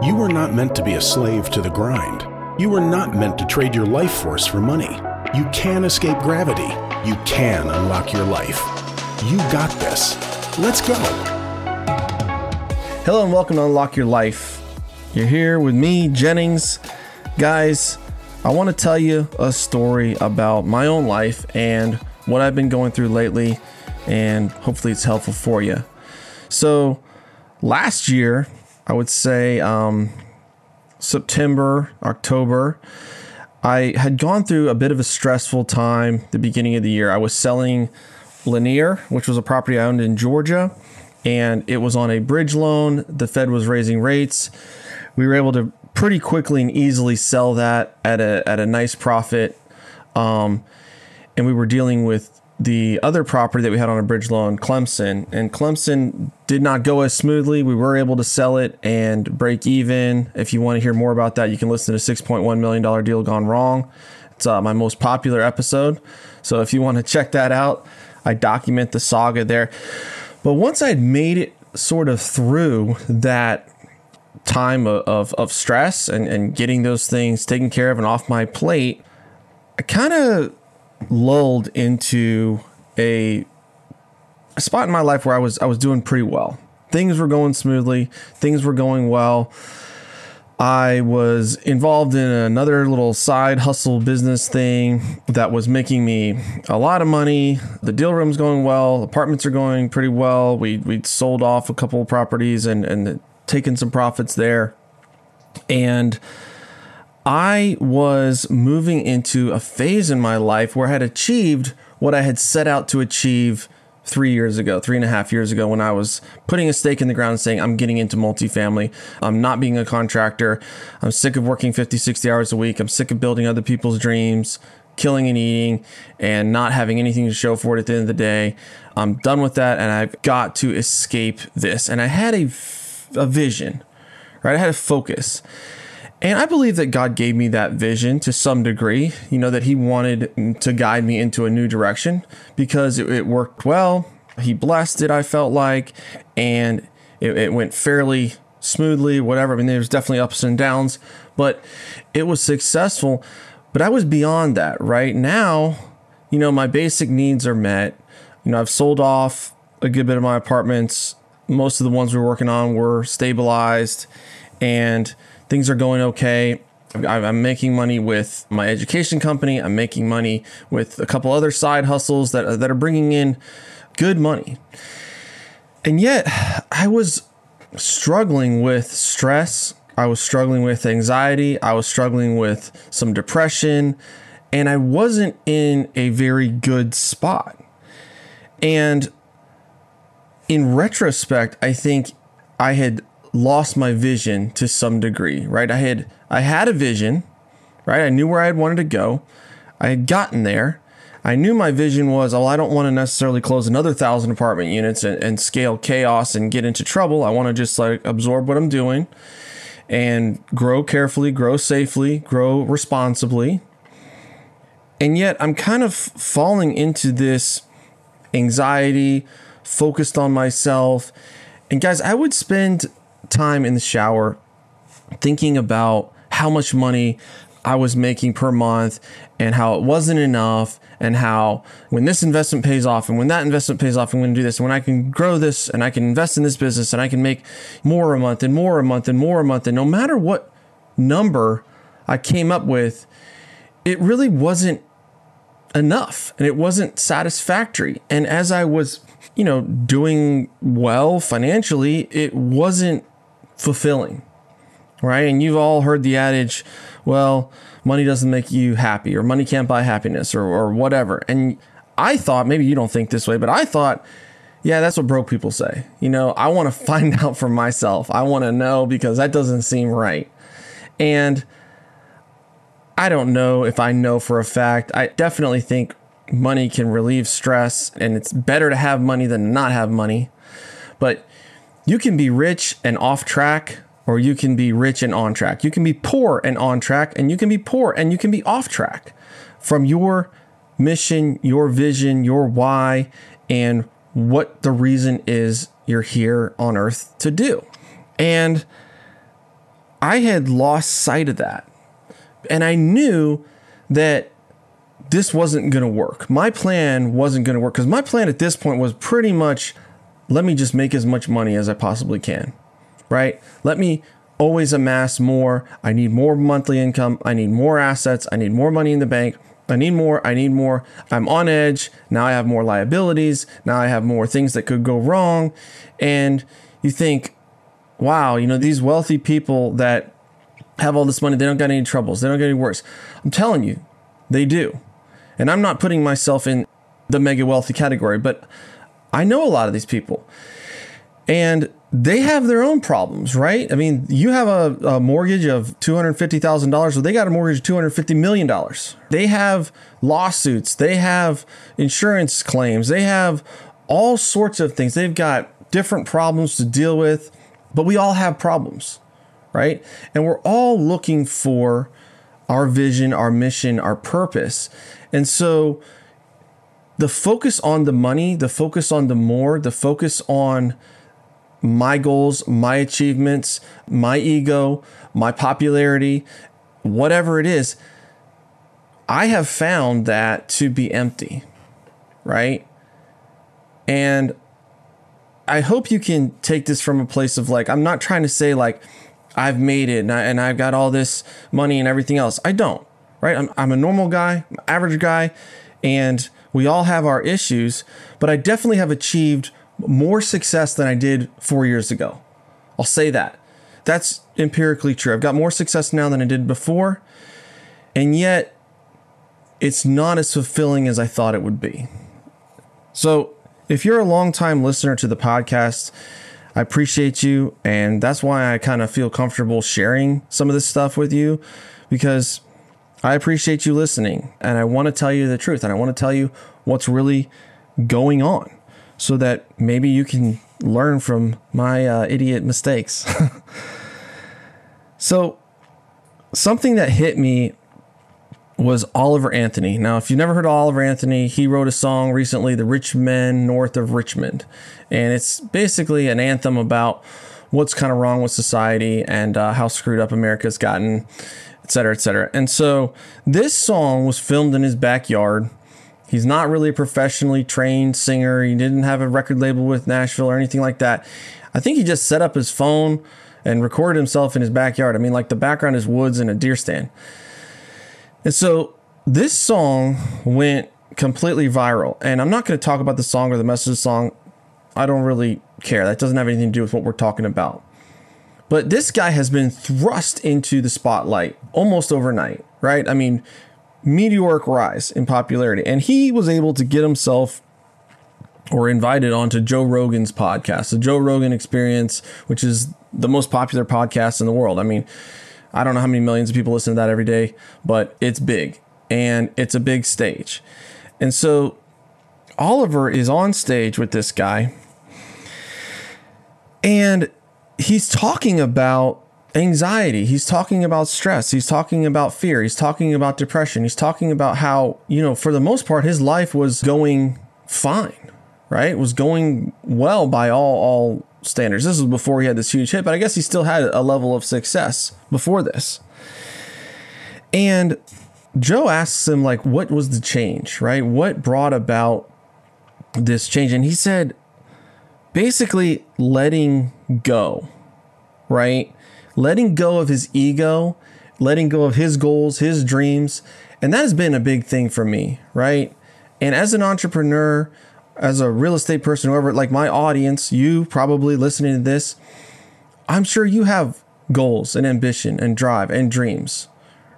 You were not meant to be a slave to the grind. You were not meant to trade your life force for money. You can escape gravity. You can unlock your life. You got this. Let's go. Hello and welcome to Unlock Your Life. You're here with me, Jennings. Guys, I want to tell you a story about my own life and what I've been going through lately, and hopefully it's helpful for you. So last year, I would say September, October, I had gone through a bit of a stressful time the beginning of the year. I was selling Lanier, which was a property I owned in Georgia, and it was on a bridge loan. The Fed was raising rates. We were able to pretty quickly and easily sell that at a nice profit. And we were dealing with the other property that we had on a bridge loan, Clemson, and Clemson did not go as smoothly. We were able to sell it and break even. If you want to hear more about that, you can listen to $6.1 million Deal Gone Wrong. It's my most popular episode. So if you want to check that out, I document the saga there. But once I'd made it sort of through that time of stress and getting those things taken care of and off my plate, I kind of lulled into a spot in my life where I was doing pretty well. Things were going smoothly. Things were going well. I was involved in another little side hustle business thing that was making me a lot of money. The deal room's going well. Apartments are going pretty well. We'd sold off a couple of properties and taken some profits there. And I was moving into a phase in my life where I had achieved what I had set out to achieve 3.5 years ago, when I was putting a stake in the ground and saying, I'm getting into multifamily. I'm not being a contractor. I'm sick of working 50, 60 hours a week. I'm sick of building other people's dreams, killing and eating, and not having anything to show for it at the end of the day. I'm done with that, and I've got to escape this. And I had a vision, right? I had a focus. And I believe that God gave me that vision to some degree, that he wanted to guide me into a new direction because it worked well. He blessed it, I felt like, and it went fairly smoothly, whatever. I mean, there's definitely ups and downs, but it was successful. But I was beyond that. Right now, my basic needs are met. I've sold off a good bit of my apartments. Most of the ones we were working on were stabilized, and things are going okay. I'm making money with my education company. I'm making money with a couple other side hustles that are bringing in good money. And yet I was struggling with stress. I was struggling with anxiety. I was struggling with some depression, and I wasn't in a very good spot. And in retrospect, I think I had lost my vision to some degree, right? I had a vision, right? I knew where I had wanted to go. I had gotten there. I knew my vision was, I don't want to necessarily close another 1,000 apartment units and scale chaos and get into trouble. I want to just absorb what I'm doing and grow carefully, grow safely, grow responsibly. And yet I'm kind of falling into this anxiety, focused on myself. And guys, I would spend time in the shower thinking about how much money I was making per month and how it wasn't enough, and how when this investment pays off and when that investment pays off, I'm going to do this. And when I can grow this and I can invest in this business and I can make more a month and more a month and more a month. And no matter what number I came up with, it really wasn't enough and it wasn't satisfactory. And as I was, doing well financially, it wasn't fulfilling, right? And you've all heard the adage, well, money doesn't make you happy, or money can't buy happiness, or whatever. And I thought, maybe you don't think this way, but I thought, yeah, that's what broke people say. I want to find out for myself. I want to know, because that doesn't seem right. And I don't know if I know for a fact. I definitely think money can relieve stress, and it's better to have money than not have money. But you can be rich and off track, or you can be rich and on track. You can be poor and on track, and you can be poor and you can be off track from your mission, your vision, your why, and what the reason is you're here on earth to do. And I had lost sight of that. And I knew that this wasn't going to work. My plan wasn't going to work because my plan at this point was pretty much, let me just make as much money as I possibly can, right? Let me always amass more. I need more monthly income. I need more assets. I need more money in the bank. I need more. I'm on edge. Now I have more liabilities. Now I have more things that could go wrong. And you think, wow, these wealthy people that have all this money, they don't got any troubles. They don't get any worse. I'm telling you, they do. And I'm not putting myself in the mega wealthy category, but I know a lot of these people and they have their own problems, right? I mean, you have a mortgage of $250,000. So they got a mortgage of $250 million. They have lawsuits. They have insurance claims. They have all sorts of things. They've got different problems to deal with, but we all have problems, right? And we're all looking for our vision, our mission, our purpose. And so the focus on the money, the focus on the more, the focus on my goals, my achievements, my ego, my popularity, whatever it is, I have found that to be empty, right? And I hope you can take this from a place of I'm not trying to say I've made it and I've got all this money and everything else. I don't, right? I'm a normal guy, I'm an average guy, and we all have our issues, but I definitely have achieved more success than I did 4 years ago. I'll say that. That's empirically true. I've got more success now than I did before, and yet it's not as fulfilling as I thought it would be. So if you're a longtime listener to the podcast, I appreciate you. And that's why I kind of feel comfortable sharing some of this stuff with you, because I appreciate you listening. And I want to tell you the truth. And I want to tell you what's really going on so that maybe you can learn from my idiot mistakes. So something that hit me was Oliver Anthony. Now, if you've never heard of Oliver Anthony, he wrote a song recently, The Rich Men North of Richmond. And it's basically an anthem about what's kind of wrong with society and how screwed up America's gotten, et cetera, et cetera. And so this song was filmed in his backyard. He's not really a professionally trained singer. He didn't have a record label with Nashville or anything like that. I think he just set up his phone and recorded himself in his backyard. I mean, the background is woods and a deer stand. And so this song went completely viral. And I'm not going to talk about the song or the message of the song. I don't really care. That doesn't have anything to do with what we're talking about. But this guy has been thrust into the spotlight almost overnight, right? I mean, meteoric rise in popularity. And he was able to get himself or invited onto Joe Rogan's podcast, the Joe Rogan Experience, which is the most popular podcast in the world. I mean, I don't know how many millions of people listen to that every day, but it's big and it's a big stage. And so Oliver is on stage with this guy and he's talking about anxiety. He's talking about stress. He's talking about fear. He's talking about depression. He's talking about how, for the most part, his life was going fine, right? It was going well by all standards. This was before he had this huge hit, but I guess he still had a level of success before this. And Joe asks him, what was the change, right? What brought about this change? And he said, basically letting go, right? Letting go of his ego, letting go of his goals, his dreams. And that has been a big thing for me, right? And as an entrepreneur, as a real estate person, whoever, my audience, you probably listening to this, I'm sure you have goals and ambition and drive and dreams,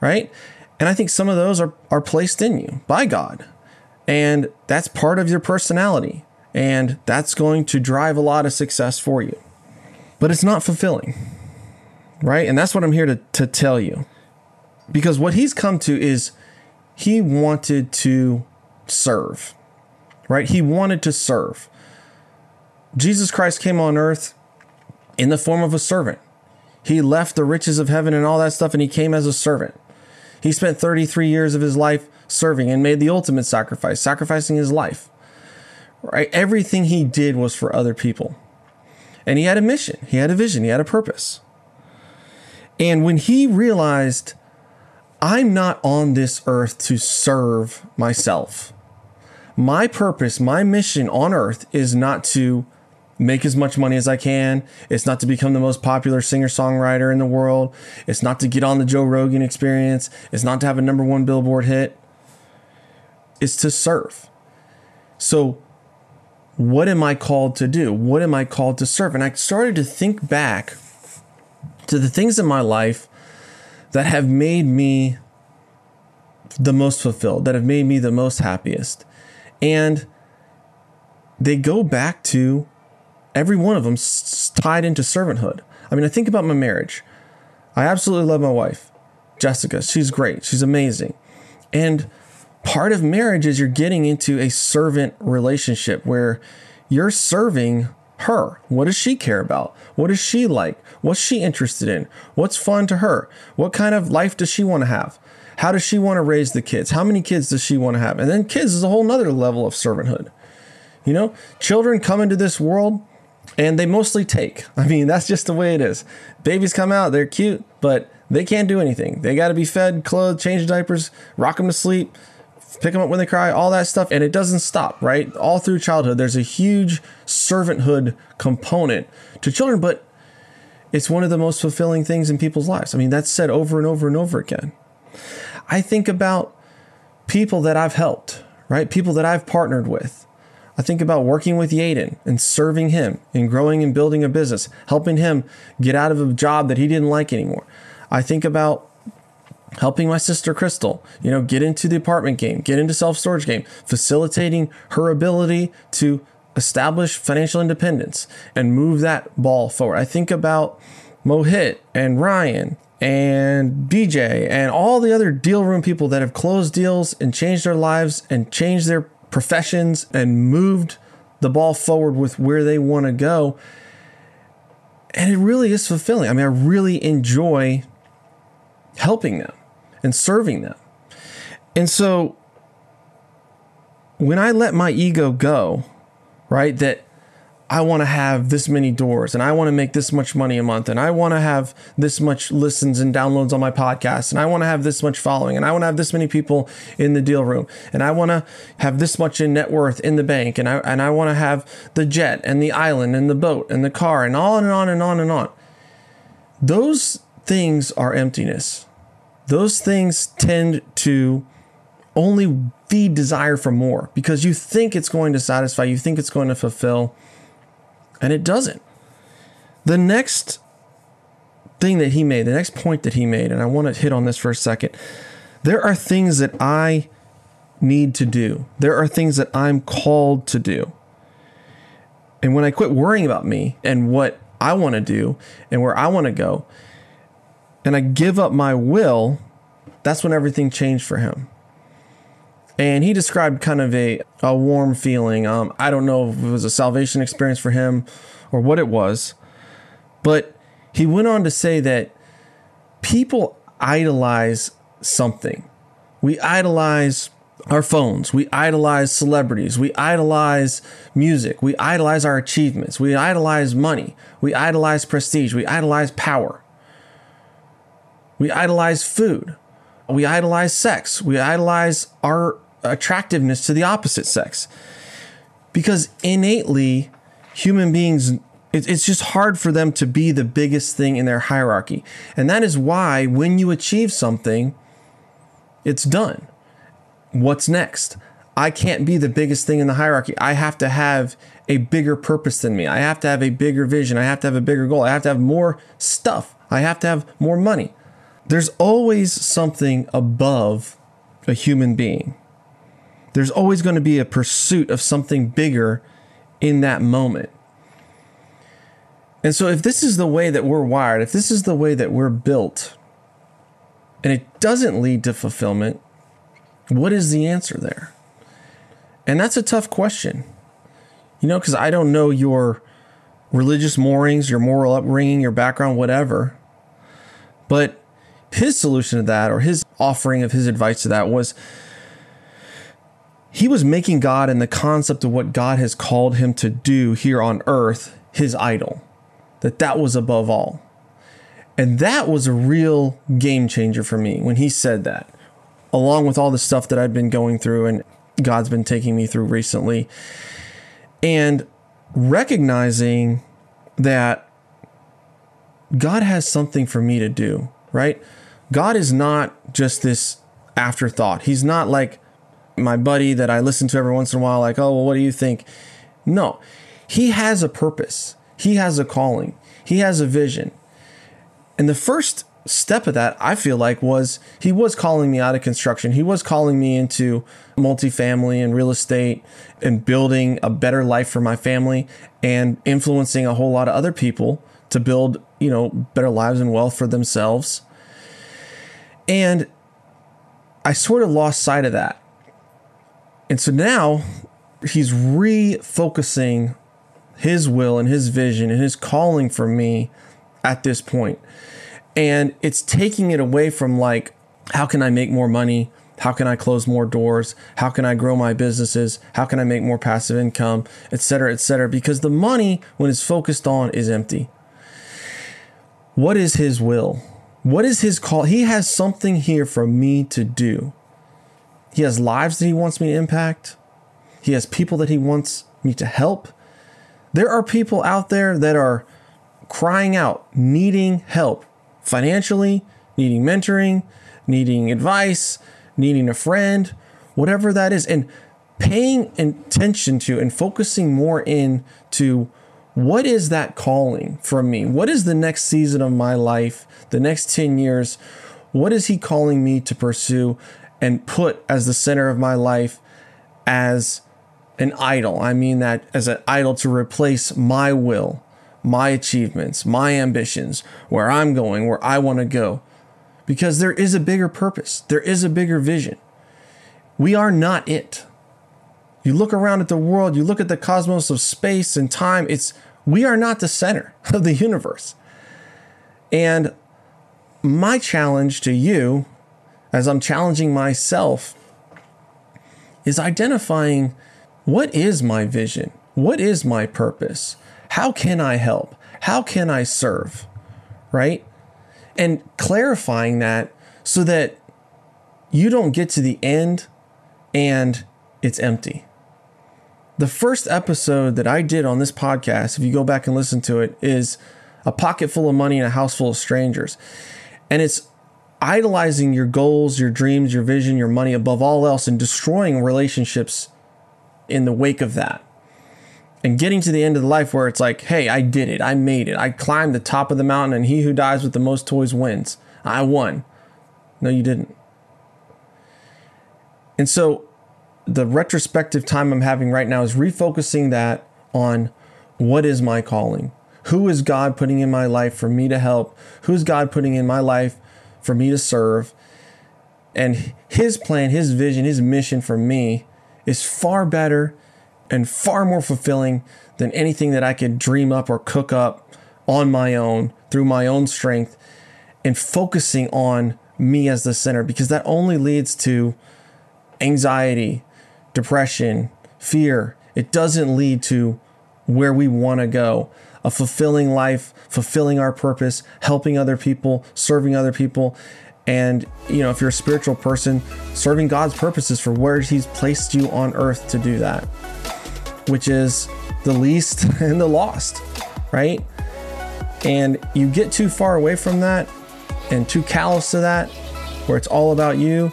right? And I think some of those are placed in you by God. And that's part of your personality. And that's going to drive a lot of success for you. But it's not fulfilling, right? And that's what I'm here to tell you. Because what he's come to is he wanted to serve. Right? He wanted to serve. Jesus Christ came on earth in the form of a servant. He left the riches of heaven and all that stuff, and he came as a servant. He spent 33 years of his life serving and made the ultimate sacrifice, sacrificing his life. Right? Everything he did was for other people. And he had a mission. He had a vision. He had a purpose. And when he realized, I'm not on this earth to serve myself. My purpose, my mission on earth is not to make as much money as I can. It's not to become the most popular singer-songwriter in the world. It's not to get on the Joe Rogan Experience. It's not to have a #1 Billboard hit. It's to serve. So what am I called to do? What am I called to serve? And I started to think back to the things in my life that have made me the most fulfilled, that have made me the most happiest. And they go back to every one of them tied into servanthood. I mean, I think about my marriage. I absolutely love my wife, Jessica. She's great. She's amazing. And part of marriage is you're getting into a servant relationship where you're serving her. What does she care about? What does she like? What's she interested in? What's fun to her? What kind of life does she want to have? How does she want to raise the kids? How many kids does she want to have? And then kids is a whole nother level of servanthood. You know, children come into this world and they mostly take. I mean, that's just the way it is. Babies come out, they're cute, but they can't do anything. They got to be fed, clothed, change diapers, rock them to sleep, pick them up when they cry, all that stuff. And it doesn't stop, right? All through childhood, there's a huge servanthood component to children, but it's one of the most fulfilling things in people's lives. I mean, that's said over and over and over again. I think about people that I've helped, right? People that I've partnered with. I think about working with Yaden and serving him and growing and building a business, helping him get out of a job that he didn't like anymore. I think about helping my sister Crystal, you know, get into the apartment game, get into self-storage game, facilitating her ability to establish financial independence and move that ball forward. I think about Mohit and Ryan and DJ and all the other deal room people that have closed deals and changed their lives and changed their professions and moved the ball forward with where they want to go. And it really is fulfilling. I mean, I really enjoy helping them and serving them. And so when I let my ego go, right, that I want to have this many doors and I want to make this much money a month and I want to have this much listens and downloads on my podcast and I want to have this much following and I want to have this many people in the deal room and I want to have this much in net worth in the bank and I want to have the jet and the island and the boat and the car and on and on and on and on. Those things are emptiness. Those things tend to only feed desire for more because you think it's going to satisfy, you think it's going to fulfill, and it doesn't. The next thing that he made, the next point that he made, and I want to hit on this for a second. There are things that I need to do. There are things that I'm called to do. And when I quit worrying about me and what I want to do and where I want to go, and I give up my will, that's when everything changed for him. And he described kind of a warm feeling. I don't know if it was a salvation experience for him or what it was, but he went on to say that people idolize something. We idolize our phones. We idolize celebrities. We idolize music. We idolize our achievements. We idolize money. We idolize prestige. We idolize power. We idolize food. We idolize sex. We idolize our attractiveness to the opposite sex. Because innately, human beings, it's just hard for them to be the biggest thing in their hierarchy. And that is why when you achieve something, it's done. What's next? I can't be the biggest thing in the hierarchy. I have to have a bigger purpose than me. I have to have a bigger vision. I have to have a bigger goal. I have to have more stuff. I have to have more money. There's always something above a human being. There's always going to be a pursuit of something bigger in that moment. And so if this is the way that we're wired, if this is the way that we're built, and it doesn't lead to fulfillment, what is the answer there? And that's a tough question, you know, because I don't know your religious moorings, your moral upbringing, your background, whatever. But his solution to that, or his offering of his advice to that, was he was making God and the concept of what God has called him to do here on earth his idol, that was above all. And that was a real game changer for me when he said that, along with all the stuff that I've been going through and God's been taking me through recently. And recognizing that God has something for me to do, right? God is not just this afterthought. He's not like my buddy that I listen to every once in a while, like, oh, well, what do you think? No, he has a purpose. He has a calling. He has a vision. And the first step of that, I feel like, was he was calling me out of construction. He was calling me into multifamily and real estate and building a better life for my family and influencing a whole lot of other people to build, better lives and wealth for themselves. And I sort of lost sight of that. And so now he's refocusing his will and his vision and his calling for me at this point. And it's taking it away from like, how can I make more money? How can I close more doors? How can I grow my businesses? How can I make more passive income, et cetera, et cetera? Because the money, when it's focused on, is empty. What is his will? What is his call? He has something here for me to do. He has lives that he wants me to impact. He has people that he wants me to help. There are people out there that are crying out, needing help financially, needing mentoring, needing advice, needing a friend, whatever that is, and paying attention to and focusing more into what is that calling from me? What is the next season of my life, the next 10 years? What is he calling me to pursue and put as the center of my life as an idol? I mean that as an idol to replace my will, my achievements, my ambitions, where I'm going, where I want to go. Because there is a bigger purpose. There is a bigger vision. We are not it. You look around at the world, you look at the cosmos of space and time, we are not the center of the universe. And my challenge to you, as I'm challenging myself, is identifying what is my vision? What is my purpose? How can I help? How can I serve? Right? And clarifying that so that you don't get to the end and it's empty. The first episode that I did on this podcast, if you go back and listen to it, is a pocket full of money and a house full of strangers. And it's idolizing your goals, your dreams, your vision, your money above all else and destroying relationships in the wake of that. And getting to the end of the life where it's like, hey, I did it. I made it. I climbed the top of the mountain and he who dies with the most toys wins. I won. No, you didn't. And so the retrospective time I'm having right now is refocusing that on what is my calling? Who is God putting in my life for me to help? Who's God putting in my life for me to serve? And his plan, his vision, his mission for me is far better and far more fulfilling than anything that I could dream up or cook up on my own through my own strength, and focusing on me as the center, because that only leads to anxiety, depression, fear. It doesn't lead to where we want to go, a fulfilling life, fulfilling our purpose, helping other people, serving other people. And, if you're a spiritual person, serving God's purposes for where he's placed you on earth to do that, which is the least and the lost, right? And you get too far away from that and too callous to that, where it's all about you,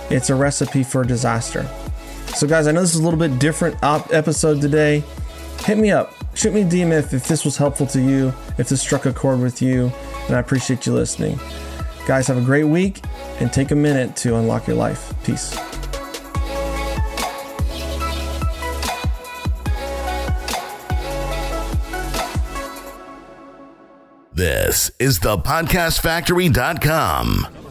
it's a recipe for disaster. So guys, I know this is a little bit different episode today. Hit me up. Shoot me a DM if this was helpful to you, if this struck a chord with you, and I appreciate you listening. Guys, have a great week and take a minute to unlock your life. Peace. This is thepodcastfactory.com.